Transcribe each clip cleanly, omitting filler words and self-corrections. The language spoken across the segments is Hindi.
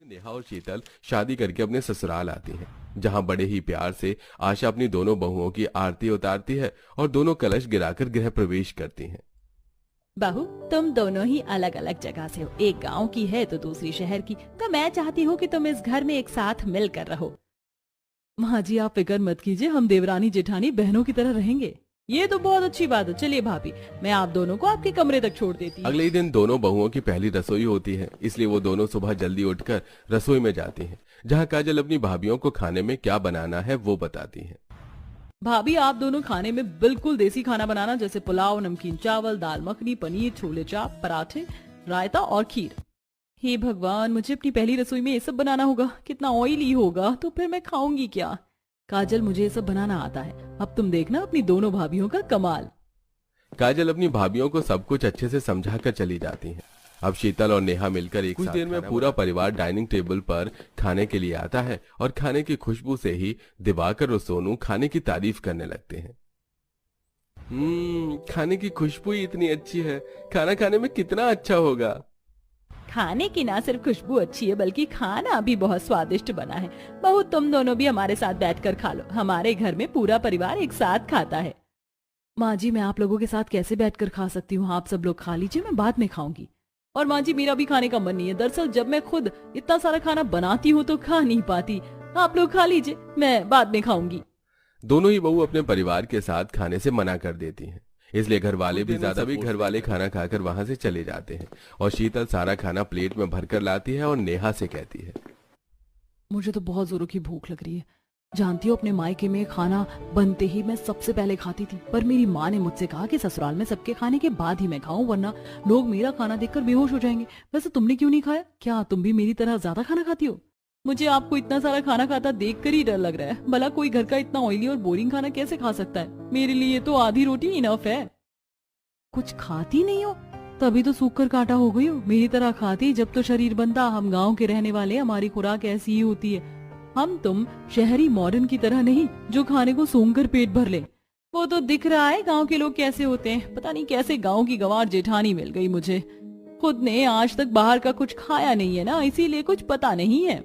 नेहा और शीतल शादी करके अपने ससुराल आती हैं, जहां बड़े ही प्यार से आशा अपनी दोनों बहुओं की आरती उतारती है और दोनों कलश गिराकर गृह प्रवेश करती हैं। बहू, तुम दोनों ही अलग अलग जगह से हो। एक गांव की है तो दूसरी शहर की। तो मैं चाहती हूँ कि तुम इस घर में एक साथ मिलकर रहो। माँ जी, आप फिक्र मत कीजिए, हम देवरानी जेठानी बहनों की तरह रहेंगे। ये तो बहुत अच्छी बात है। चलिए भाभी, मैं आप दोनों को आपके कमरे तक छोड़ देती हूँ। अगले ही दिन दोनों बहुओं की पहली रसोई होती है, इसलिए वो दोनों सुबह जल्दी उठकर रसोई में जाती हैं, जहां काजल अपनी भाभियों को खाने में क्या बनाना है वो बताती है। भाभी, आप दोनों खाने में बिल्कुल देसी खाना बनाना, जैसे पुलाव, नमकीन चावल, दाल मखनी, पनीर, छोले चाप, पराठे, रायता और खीर। हे भगवान, मुझे अपनी पहली रसोई में ये सब बनाना होगा। कितना ऑयली होगा, तो फिर मैं खाऊंगी क्या? काजल, मुझे ये सब बनाना आता है। अब तुम देखना अपनी दोनों भाभियों का कमाल। काजल अपनी भाभियों को सब कुछ अच्छे से समझाकर चली जाती हैं। अब शीतल और नेहा मिलकर कुछ देर में पूरा परिवार डाइनिंग टेबल पर खाने के लिए आता है और खाने की खुशबू से ही दिवाकर और सोनू खाने की तारीफ करने लगते हैं। खाने की खुशबू ही इतनी अच्छी है, खाना खाने में कितना अच्छा होगा। खाने की ना सिर्फ खुशबू अच्छी है, बल्कि खाना भी बहुत स्वादिष्ट बना है। बहू, तुम दोनों भी हमारे साथ बैठकर खा लो। हमारे घर में पूरा परिवार एक साथ खाता है। माँ जी, मैं आप लोगों के साथ कैसे बैठकर खा सकती हूँ? आप सब लोग खा लीजिए, मैं बाद में खाऊंगी। और माँ जी, मेरा भी खाने का मन नहीं है। दरअसल जब मैं खुद इतना सारा खाना बनाती हूँ तो खा नहीं पाती। आप लोग खा लीजिए, मैं बाद में खाऊंगी। दोनों ही बहू अपने परिवार के साथ खाने से मना कर देती हैं, इसलिए घर वाले भी घर वाले खाना खाकर वहां से चले जाते हैं और शीतल सारा खाना प्लेट में भरकर लाती है और नेहा से कहती है, मुझे तो बहुत जोरों की भूख लग रही है। जानती हो, अपने मायके में खाना बनते ही मैं सबसे पहले खाती थी, पर मेरी माँ ने मुझसे कहा कि ससुराल में सबके खाने के बाद ही मैं खाऊं, वरना लोग मेरा खाना देखकर बेहोश हो जाएंगे। वैसे तुमने क्यों नहीं खाया? क्या तुम भी मेरी तरह ज्यादा खाना खाती हो? मुझे आपको इतना सारा खाना खाता देखकर ही डर लग रहा है। भला कोई घर का इतना ऑयली और बोरिंग खाना कैसे खा सकता है? मेरे लिए तो आधी रोटी इनफ है। कुछ खाती नहीं हो? तभी तो सूख कर काटा हो गई हो। मेरी तरह खाती जब तो शरीर बनता। हम गांव के रहने वाले, हमारी खुराक ऐसी ही होती है। हम तुम शहरी मॉडर्न की तरह नहीं, जो खाने को सूंघ कर पेट भर ले। वो तो दिख रहा है गांव के लोग कैसे होते हैं। पता नहीं कैसे गांव की गंवार जेठानी मिल गई मुझे। खुद ने आज तक बाहर का कुछ खाया नहीं है ना, इसीलिए कुछ पता नहीं है।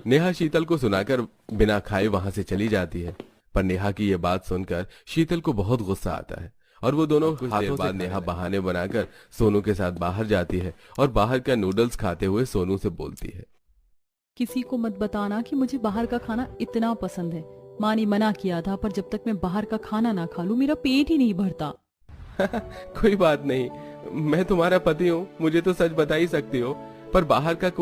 नेहा शीतल को सुनाकर बिना खाए वहां से चली जाती है, पर नेहा की यह बात सुनकर शीतल को बहुत गुस्सा आता है और वो दोनों कुछ देर बाद नेहा बहाने बनाकर सोनू के साथ बाहर जाती है और बाहर का नूडल्स खाते हुए सोनू से बोलती है, किसी को मत बताना कि मुझे बाहर का खाना इतना पसंद है। माँ ने मना किया था, पर जब तक मैं बाहर का खाना ना खा लूं मेरा पेट ही नहीं भरता। कोई बात नहीं, मैं तुम्हारा पति हूँ, मुझे तो सच बता ही सकती हो, पर बाहर का